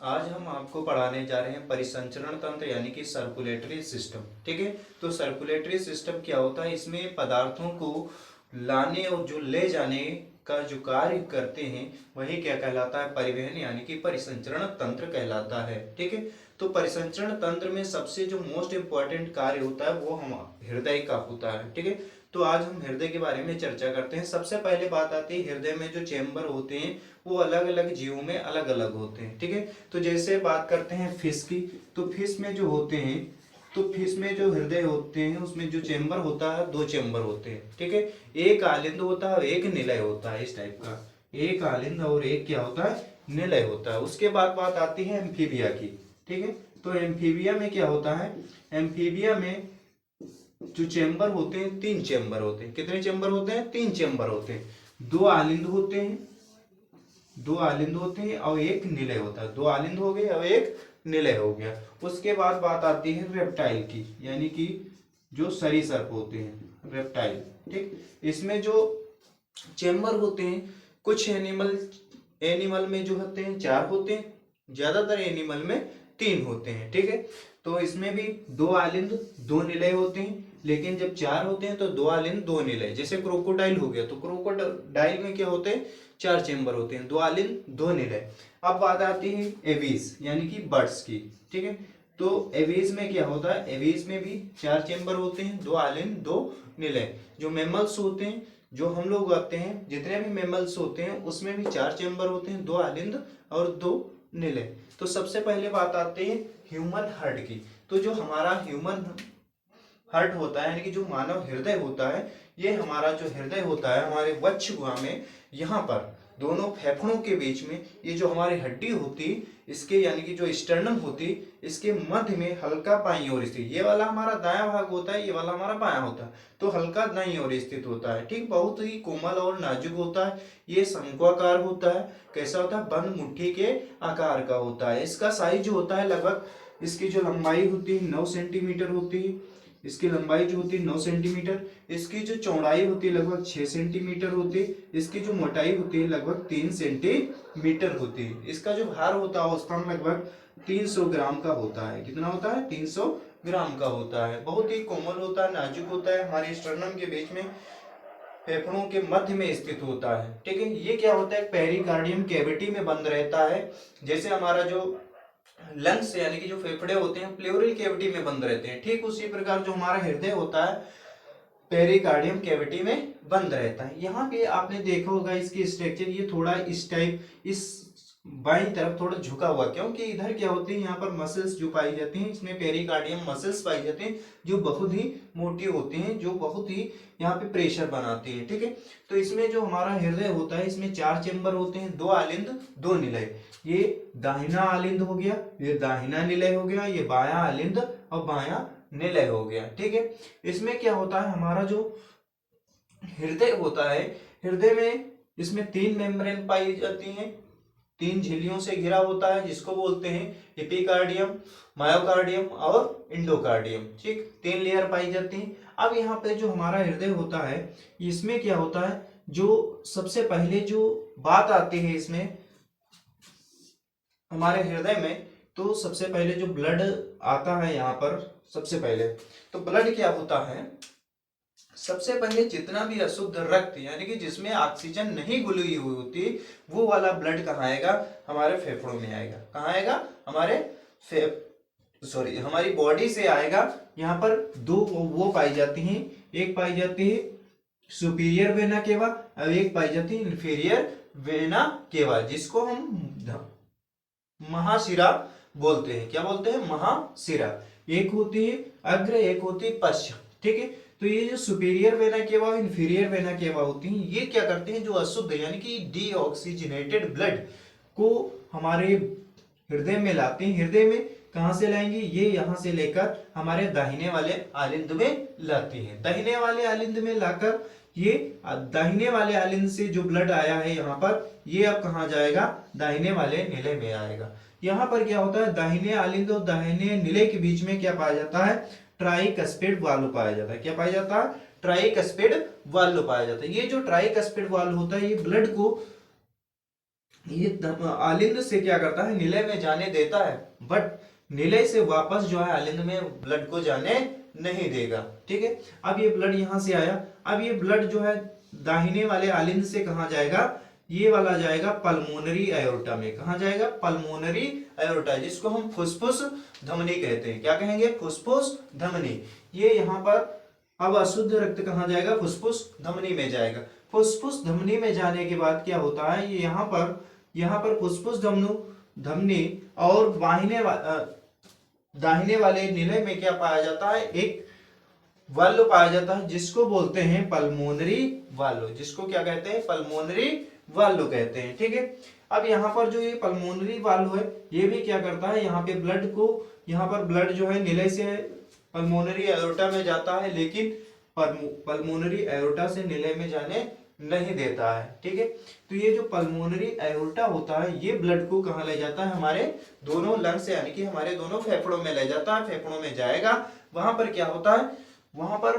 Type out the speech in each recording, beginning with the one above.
आज हम आपको पढ़ाने जा रहे हैं परिसंचरण तंत्र यानी कि सर्कुलेटरी सिस्टम। ठीक है, तो सर्कुलेटरी सिस्टम क्या होता है, इसमें पदार्थों को लाने और जो ले जाने का जो कार्य करते हैं वही क्या कहलाता है, परिवहन यानी कि परिसंचरण तंत्र कहलाता है। ठीक है, तो परिसंचरण तंत्र में सबसे जो मोस्ट इंपॉर्टेंट कार्य होता है वो हम हृदय का होता है। ठीक है, तो आज हम हृदय के बारे में चर्चा करते हैं। सबसे पहले बात आती है हृदय में जो चेंबर होते हैं वो अलग अलग जीवों में अलग अलग होते हैं। ठीक है, तो जैसे बात करते हैं फिश की, तो फिश में जो होते हैं, तो फिश में जो हृदय होते हैं उसमें जो चेंबर होता है दो चेंबर होते हैं। ठीक है, एक आलिंद होता है और एक निलय होता है, इस टाइप का एक आलिंद और एक क्या होता है, निलय होता है। उसके बाद बात आती है एम्फीबिया की। ठीक है, तो एम्फीबिया में क्या होता है, एम्फीबिया में जो चेंबर होते हैं तीन चेंबर होते हैं। कितने चेंबर होते हैं, तीन चेंबर होते हैं। दो आलिंद होते हैं, दो आलिंद होते हैं और एक निलय होता है। दो आलिंद हो गए और एक निलय हो गया। उसके बाद बात आती है रेप्टाइल की, यानी कि जो सरीसृप होते हैं रेप्टाइल। ठीक, इसमें जो चेंबर होते हैं, कुछ एनिमल एनिमल में जो होते हैं चार होते हैं, ज्यादातर एनिमल में तीन होते हैं। ठीक है, तो इसमें भी दो आलिंद दो निलय होते हैं, लेकिन जब चार होते हैं तो दो आलिंद दो निलय। जैसे क्रोकोडाइल हो गया, तो क्रोकोडाइल में क्या होते हैं, चार चेंबर होते हैं, दो आलिंद दो निलय। अब बात आती है एवीज यानी कि बर्ड्स की। ठीक है, तो एवीज में क्या होता है, एवीज में भी चार चेंबर होते हैं, दो आलिंद दो निलय। जो मेमल्स होते हैं, जो हम लोग आते हैं, जितने भी मेमल्स होते हैं उसमें भी चार चेंबर होते हैं, दो आलिंद और दो निलय। तो सबसे पहले बात आती है ह्यूमन हार्ट की। तो जो हमारा ह्यूमन हार्ट होता है यानी कि जो मानव हृदय होता है, ये हमारा जो हृदय होता है हमारे वक्ष गुहा में, यहाँ पर दोनों फेफड़ों के बीच में ये जो हमारी हड्डी होती, इसके यानी कि जो स्टर्नम होती, इसके मध्य में हल्का बाईं ओर स्थित, ये वाला हमारा दायां भाग होता है, ये वाला हमारा बायां होता है, तो हल्का दाईं ओर स्थित होता है। ठीक, बहुत ही कोमल और नाजुक होता है। ये शंक्वाकार होता है। कैसा होता है, बंद मुट्ठी के आकार का होता है। इसका साइज जो होता है लगभग, इसकी जो लंबाई होती है 9 सेंटीमीटर होती है। इसकी लंबाई जो होती है 9 सेंटीमीटर। इसकी जो चौड़ाई होती है लगभग 6 सेंटीमीटर होती है। इसकी जो मोटाई होती है लगभग 3 सेंटीमीटर होती है। इसका जो भार होता है औसतन लगभग 300 ग्राम का होता है। कितना होता है, 300 ग्राम का होता है। बहुत ही कोमल होता है, नाजुक होता है, हमारे स्टर्नम के बीच में फेफड़ों के मध्य में स्थित होता है। ठीक है, ये क्या होता है, पेरिकार्डियम कैविटी में बंद रहता है। जैसे हमारा जो लंग्स यानी कि जो फेफड़े होते हैं प्लेउरल कैविटी में बंद रहते हैं, ठीक उसी प्रकार जो हमारा हृदय होता है पेरिकार्डियम कैविटी में बंद रहता है। यहाँ पे आपने देखा होगा इसकी स्ट्रक्चर, ये थोड़ा इस टाइप, इस बाईं तरफ थोड़ा झुका हुआ, क्योंकि इधर क्या होती है, यहाँ पर मसल्स जो पाई जाती हैं, इसमें पेरिकार्डियम मसल्स पाई जाती हैं जो बहुत ही मोटी होती हैं, जो बहुत ही यहाँ पे प्रेशर बनाती है। ठीक है, तो इसमें जो हमारा हृदय होता है इसमें चार चेंबर होते हैं, दो आलिंद दो निलय। ये दाहिना आलिंद हो गया, ये दाहिना निलय हो गया, ये बायां आलिंद और बायां निलय हो गया। ठीक है, इसमें क्या होता है, हमारा जो हृदय होता है, हृदय में इसमें तीन मेम्ब्रेन पाई जाती हैं, तीन झिल्लियों से घिरा होता है, जिसको बोलते हैं एपिकार्डियम, मायोकार्डियम और इंडोकार्डियम। ठीक, तीन लेयर पाई जाती हैं। अब यहाँ पे जो हमारा हृदय होता है, इसमें क्या होता है, जो सबसे पहले जो बात आती है इसमें हमारे हृदय में, तो सबसे पहले जो ब्लड आता है यहाँ पर, सबसे पहले तो ब्लड क्या होता है, सबसे पहले जितना भी अशुद्ध रक्त यानी कि जिसमें ऑक्सीजन नहीं घुली हुई होती, वो वाला ब्लड कहाँ आएगा, हमारे फेफड़ों में आएगा। कहाँ आएगा, हमारे हमारी बॉडी से आएगा। यहाँ पर दो वो पाई जाती हैं, एक पाई जाती है सुपीरियर वेना केवा और एक पाई जाती है इंफीरियर वेना केवा, जिसको हम महाशिरा बोलते हैं। क्या बोलते हैं, महाशिरा। एक होती है अग्र, एक होती है पश्चिम। ठीक है, तो ये जो सुपीरियर वेना केवा और इंफीरियर वेना केवा होती हैं, ये क्या करते हैं, जो अशुद्ध यानी कि डीऑक्सीजनेटेड ब्लड को हमारे हृदय में लाते हैं। हृदय में कहां से लाएंगे, ये यहां से लेकर हमारे दाहिने वाले आलिंद में लाती हैं। दाहिने वाले आलिंद में लाकर ये दाहिने वाले आलिंद से जो ब्लड आया है यहाँ पर, ये अब कहाँ जाएगा, दाहिने वाले निलय में आएगा। यहाँ पर क्या होता है, दाहिने आलिंद और दाहिने निलय के बीच में क्या पाया जाता है, ट्राइकस्पिड वाल्व पाया जाता है। क्या पाया जाता है, ट्राइकस्पिड वाल्व पाया जाता है। ये जो ट्राइकस्पिड वाल्व होता है, ये ब्लड को ये आलिंद से क्या करता है, निलय में जाने देता है, बट निलय से वापस जो है आलिंद में ब्लड को जाने नहीं देगा। ठीक है, अब ये ब्लड यहां से आया, अब ये ब्लड जो है दाहिने वाले आलिंद से कहा जाएगा, ये वाला जाएगा पल्मोनरी एओर्टा में। कहा जाएगा? पल्मोनरी एओर्टा, जिसको हम फुसफुस धमनी कहते हैं। क्या कहेंगे? फुसफुस धमनी। ये यहाँ पर अब अशुद्ध रक्त कहाँ जाएगा? फुसफुस धमनी में जाएगा। फुसफुस धमनी में जाने के बाद क्या होता है, ये यहाँ पर फुसफुस धमनी और दाहिने वाले निलय में क्या पाया जाता है? एक वाल्व पाया जाता है, जिसको बोलते हैं पल्मोनरी वाल्व। जिसको क्या कहते हैं? पल्मोनरी वाल्व कहते हैं। ठीक है, अब यहाँ पर जो ये पल्मोनरी वाल्व है, ये भी क्या करता है, यहाँ पे ब्लड को, यहाँ पर ब्लड जो है निलय से पल्मोनरी एओर्टा में जाता है, लेकिन पल्मोनरी एओर्टा से निलय में जाने नहीं देता है। ठीक है, तो ये जो पल्मोनरी एओर्टा होता है, ये ब्लड को कहाँ ले जाता है? हमारे दोनों लंग्स यानी कि हमारे दोनों फेफड़ों में ले जाता है। फेफड़ों में जाएगा, वहां पर क्या होता है, वहां पर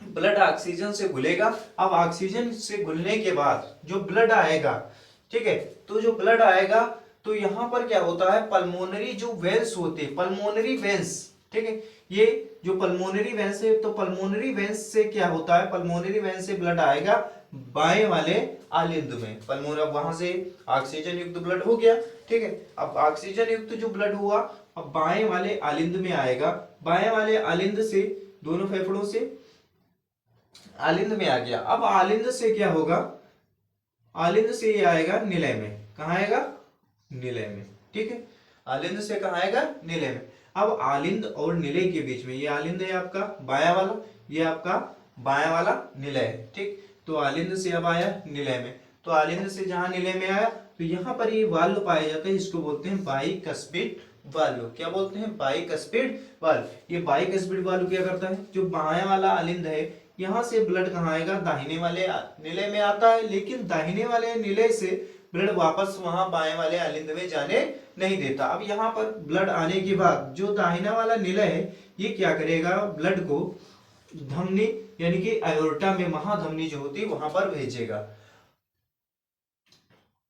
ब्लड ऑक्सीजन से घुलेगा। अब ऑक्सीजन से घुलने के बाद जो ब्लड आएगा, ठीक है, तो जो ब्लड आएगा तो यहाँ पर क्या होता है, पल्मोनरी जो वेंस होते हैं, पल्मोनरी वेंस, ठीक है, ये जो पल्मोनरी वेंस है, तो पल्मोनरी वेंस से क्या होता है, पल्मोनरी वेंस से ब्लड आएगा बाएं वाले आलिंद में। पल्मोनरी, वहां से ऑक्सीजन युक्त ब्लड हो गया। ठीक है, अब ऑक्सीजन युक्त जो ब्लड हुआ, अब बाएं वाले आलिंद में आएगा। बाएं वाले आलिंद से, दोनों फेफड़ों से आलिंद में आ गया। अब आलिंद से क्या होगा, आलिंद से ये आएगा निलय में। कहाँ आएगा? निलय में। ठीक है, आलिंद से कहाँ आएगा? निलय में। अब आलिंद और निलय के बीच में, ये आलिंद है आपका बायां वाला, ये आपका बायां वाला निलय है। ठीक, तो आलिंद से अब आया निलय में, तो आलिंद से जहां निलय में आया, तो यहाँ पर ये वाल्व पाया जाता है, इसको बोलते हैं बाइकस्पिड वाल्व। क्या बोलते हैं? Bicuspid valve. ये बाइकस्पिड वाल्व क्या करता है, जो बायां वाला आलिंद है, यहाँ से ब्लड कहाँ आएगा? दाहिने वाले निलय में आता है, लेकिन दाहिने वाले निलय से ब्लड वापस वहां बाएं वाले आलिंद में जाने नहीं देता। अब यहाँ पर ब्लड आने के बाद जो दाहिना वाला निलय है, ये क्या करेगा, ब्लड को धमनी यानी कि एओर्टा में, महाधमनी जो होती है वहां पर भेजेगा।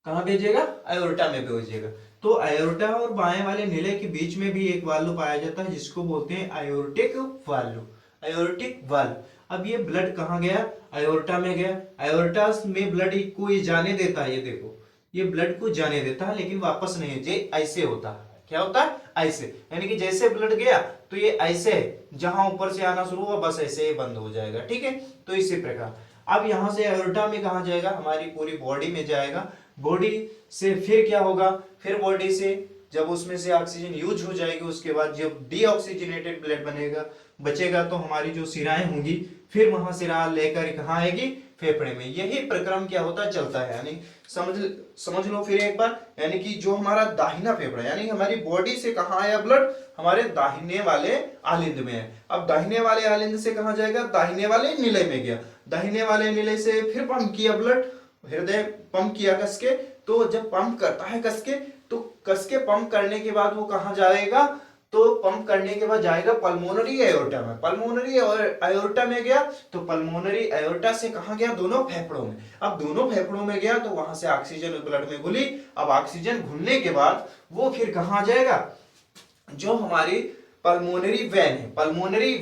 कहां भेजेगा? एओर्टा में भेजेगा। तो एओर्टा और बाएं वाले निलय के बीच में भी एक वाल्व पाया जाता है, जिसको बोलते हैं एओर्टिक वाल्व। Aortic valve. अब ये ब्लड कहाँ गया? एओर्टा में गया। एओर्टा में ब्लड को ये जाने देता है, ये देखो, ये ब्लड को जाने देता है, लेकिन वापस नहीं। ये ऐसे होता है। क्या होता है? ऐसे, यानी कि जैसे ब्लड गया तो ये ऐसे, जहां ऊपर से आना शुरू हुआ बस ऐसे ही बंद हो जाएगा। ठीक है, तो इसी प्रकार अब यहां से एओर्टा में कहा जाएगा? हमारी पूरी बॉडी में जाएगा। बॉडी से फिर क्या होगा, फिर बॉडी से जब उसमें से ऑक्सीजन यूज हो जाएगी, उसके बाद जब डीऑक्सीजनेटेड ब्लड बचेगा, तो हमारी जो सिराएं होंगी, फिर वहां सिरा लेकर कहाँ आएगी? फेफड़े में। यही प्रक्रम क्या होता है, चलता है। यानी समझ लो फिर एक बार, यानी कि जो हमारा दाहिना फेफड़ा, यानी हमारी बॉडी से कहाँ आया ब्लड? हमारे दाहिने वाले आलिंद में है। अब दाहिने वाले आलिंद से कहाँ जाएगा? दाहिने वाले निलय में गया। दाहिने वाले निलय से फिर पंप किया ब्लड, हृदय पंप किया कस के, तो जब पंप करता है कस के, तो कस के पंप करने के बाद वो कहाँ जाएगा? तो पंप करने के बाद जाएगा पल्मोनरी एओर्टा में। पल्मोनरी एओर्टा में गया, तो पल्मोनरी एओर्टा से कहाँ गया? दोनों फेफड़ों में। अब दोनों फेफड़ों में गया तो वहां से ऑक्सीजन ब्लड में घुली। अब ऑक्सीजन घुलने के बाद वो फिर कहाँ जाएगा? जो हमारी पल्मोनरी वेन है, पल्मोनरी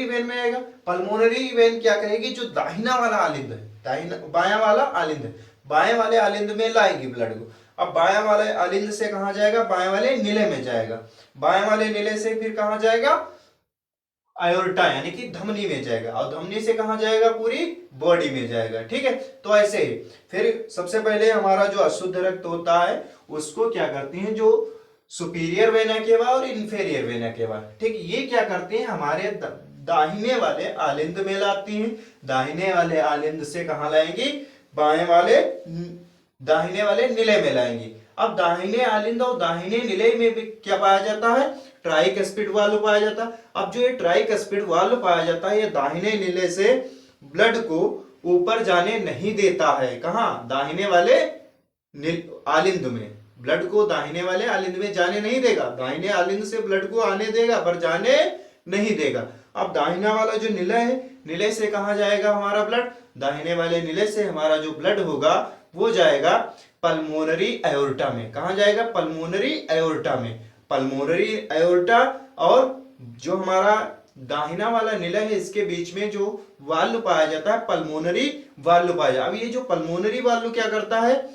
वेन में आएगा। पल्मोनरी वेन क्या करेगी? जो दाहिना वाला आलिंद है, बायां वाला आलिंद है, बाएं वाले आलिंद में लाएगी ब्लड को। अब बायां वाले आलिंद से कहां जाएगा? बाएं वाले निलय में जाएगा। बाएं वाले निलय से फिर कहां जाएगा? आयोर्टा यानी कि धमनी में जाएगा, और धमनी से कहां जाएगा? पूरी बॉडी में जाएगा। ठीक है, तो ऐसे ही फिर सबसे पहले हमारा जो अशुद्ध रक्त होता है, उसको क्या करते हैं, जो सुपीरियर वेना केवा और इंफेरियर वेना केवा, ठीक, ये क्या करते हैं? हमारे दाहिने वाले आलिंद में लाती हैं। दाहिने वाले आलिंद से कहां लाएंगी? बाएं वाले दाहिने वाले निलय में लाएंगी। अब दाहिने आलिंद और दाहिने निलय में भी क्या पाया जाता है? ट्राइकस्पिड वाल्व पाया जाता है। अब जो ये ट्राइकस्पिड वाल्व पाया जाता है, ये दाहिने निलय से ब्लड को ऊपर जाने नहीं देता है। कहां? दाहिने वाले आलिंद में। ब्लड को दाहिने वाले आलिंद में जाने नहीं देगा। दाहिने आलिंद से ब्लड को आने देगा पर जाने नहीं देगा। अब दाहिना वाला जो निलय है, निलय से कहां जाएगा हमारा ब्लड? दाहिने वाले निलय से हमारा जो ब्लड होगा वो जाएगा पल्मोनरी एओर्टा में। कहा जाएगा? पल्मोनरी एओर्टा में। पल्मोनरी एओर्टा और जो हमारा दाहिना वाला निलय है इसके बीच में जो वाल्व पाया जाता है पल्मोनरी वाल्व पाया जाता है। अब ये जो पल्मोनरी वाल्व क्या करता है,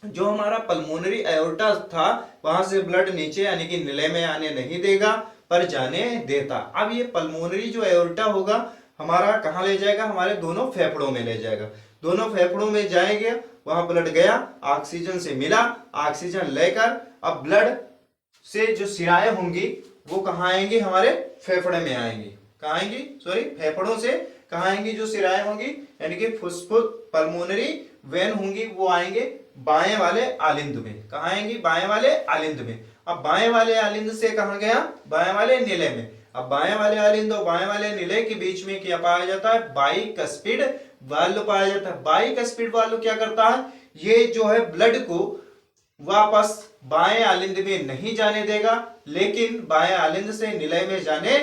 जो हमारा पल्मोनरी एओर्टा था वहां से ब्लड नीचे यानी कि निलय में आने नहीं देगा पर जाने देता। अब ये पल्मोनरी जो एओर्टा होगा हमारा कहाँ ले जाएगा? हमारे दोनों फेफड़ों में ले जाएगा। दोनों फेफड़ों में जाएंगे, वहां ब्लड गया, ऑक्सीजन से मिला, ऑक्सीजन लेकर अब ब्लड से जो शिराएं होंगी वो कहाँ आएंगी? हमारे फेफड़े में आएंगी। कहाँ आएंगी? सॉरी, फेफड़ों से कहाँ आएंगी? जो शिराएं होंगी यानी कि फुस्फुस पल्मोनरी वेन होंगी वो आएंगे बाएं वाले आलिंद में। कहाँ आएंगी? बाएं वाले आलिंद में। अब बाएं वाले आलिंद से कहाँ गया? बाएं वाले निलय में। अब बाएं वाले आलिंद और बाएं वाले निलय के बीच में क्या पाया जाता है? बाइकस्पिड वाल्व पाया जाता है। बाइकस्पिड वाल्व क्या करता है? ये जो है ब्लड को वापस बाएं आलिंद में नहीं जाने देगा लेकिन बाएं आलिंद से निलय में जाने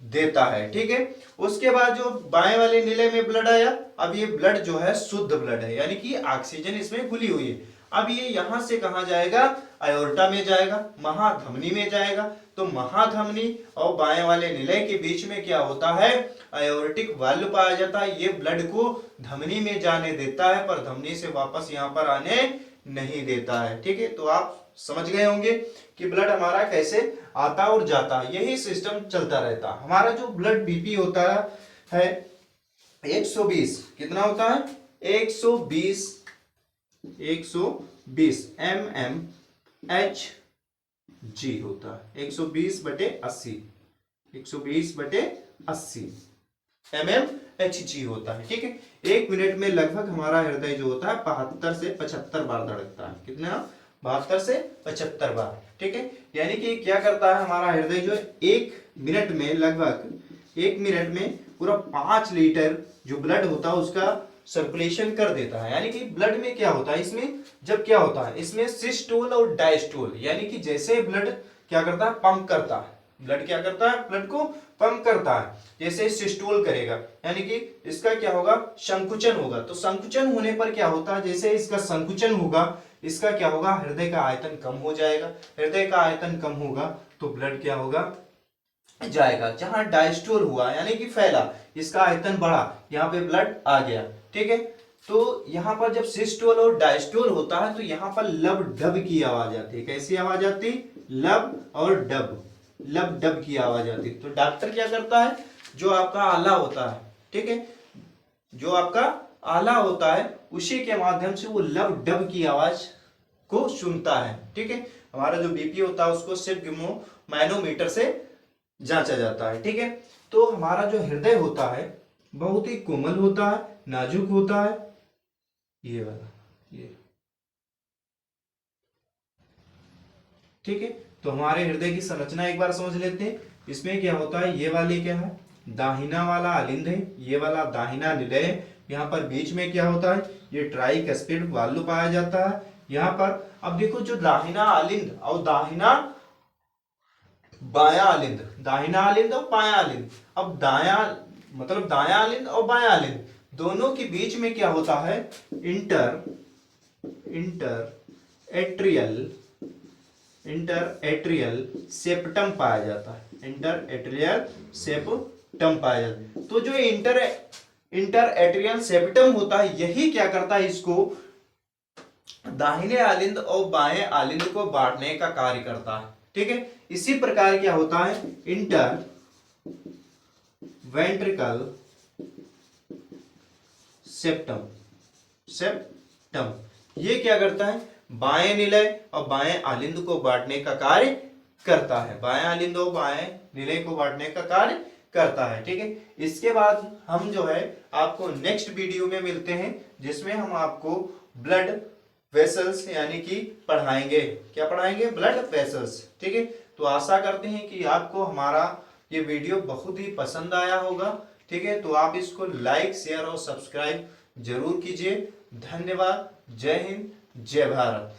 देता है। ठीक है, उसके बाद जो बाएं वाले निलय में ब्लड आया, अब ये ब्लड जो है शुद्ध ब्लड है यानी कि ऑक्सीजन इसमें घुली हुई है। अब ये यहां से कहां जाएगा? एओर्टा में जाएगा, महाधमनी में जाएगा। तो महाधमनी और बाएं वाले निलय के बीच में क्या होता है? एओर्टिक वाल्व पाया जाता है। ये ब्लड को धमनी में जाने देता है पर धमनी से वापस यहाँ पर आने नहीं देता है। ठीक है, तो आप समझ गए होंगे कि ब्लड हमारा कैसे आता और जाता है, यही सिस्टम चलता रहता है। हमारा जो ब्लड बीपी होता है 120, कितना होता है? 120 mmHg होता है। 120/80 120/80 mmHg होता है। ठीक है, एक मिनट में लगभग हमारा हृदय जो होता है 72 से 75 बार धड़कता है। कितना? 72 से 75 बार। ठीक है, यानी कि क्या करता है हमारा हृदय जो एक मिनट में लगभग 1 मिनट में पूरा 5 लीटर जो ब्लड होता है उसका सर्कुलेशन कर देता है। यानी कि ब्लड में क्या होता है? इसमें जब क्या होता है, इसमें सिस्टोल और डायस्टोल यानी कि जैसे ब्लड क्या करता है? पंप करता है। ब्लड क्या करता है? ब्लड को पंप करता है। जैसे सिस्टोल करेगा यानी कि इसका क्या होगा? संकुचन होगा। तो संकुचन होने पर क्या होता है? जैसे इसका संकुचन होगा इसका क्या होगा? हृदय का आयतन कम हो जाएगा। हृदय का आयतन कम होगा तो ब्लड क्या होगा? जाएगा। जहां डायस्टोल हुआ यानी कि फैला, इसका आयतन बढ़ा, यहाँ पे ब्लड आ गया। ठीक है, तो यहाँ पर जब सिस्टोल और डायस्टोल होता है तो यहाँ पर लब डब की आवाज आती है। कैसी आवाज आती? लब और डब, लब डब की आवाज आती है। तो डॉक्टर क्या करता है? जो आपका आला होता है, ठीक है, जो आपका आला होता है उसी के माध्यम से वो लब डब की आवाज को सुनता है। ठीक है, हमारा जो बीपी होता है उसको सिर्फ मैनोमीटर से जांचा जाता है। ठीक है, तो हमारा जो हृदय होता है बहुत ही कोमल होता है, नाजुक होता है। ये वाला ये, ठीक है, तो हमारे हृदय की संरचना एक बार समझ लेते हैं। इसमें क्या होता है? ये वाली क्या है? दाहिना वाला आलिंद है, ये वाला दाहिना निलय है। यहाँ पर बीच में क्या होता है? ये ट्राइकस्पिड वाल्व पाया जाता है। यहाँ पर अब देखो जो दाहिना आलिंद और दाहिना बायां आलिंद, दाहिना आलिंद और बायां आलिंद, अब दायां मतलब दायां आलिंद और बायां आलिंद दोनों के बीच में क्या होता है? इंटर एट्रियल सेप्टम पाया जाता है। इंटर एट्रियल सेप्टम पाया जाता है। तो जो इंटर एट्रियल सेप्टम होता है यही क्या करता है? इसको दाहिने आलिंद और बाएं आलिंद को बांटने का कार्य करता है। ठीक है, इसी प्रकार क्या होता है? इंटर वेंट्रिकल सेप्टम ये क्या करता है? बाएं निलय और बाएं आलिंद को बांटने का कार्य करता है। बाएं आलिंद और बाएं निलय को बांटने का कार्य करता है। ठीक है, इसके बाद हम जो है आपको नेक्स्ट वीडियो में मिलते हैं जिसमें हम आपको ब्लड वेसल्स यानी कि पढ़ाएंगे। क्या पढ़ाएंगे? Blood vessels. ठीक है, तो आशा करते हैं कि आपको हमारा ये वीडियो बहुत ही पसंद आया होगा। ठीक है, तो आप इसको लाइक, शेयर और सब्सक्राइब जरूर कीजिए। धन्यवाद। जय हिंद, जय भारत।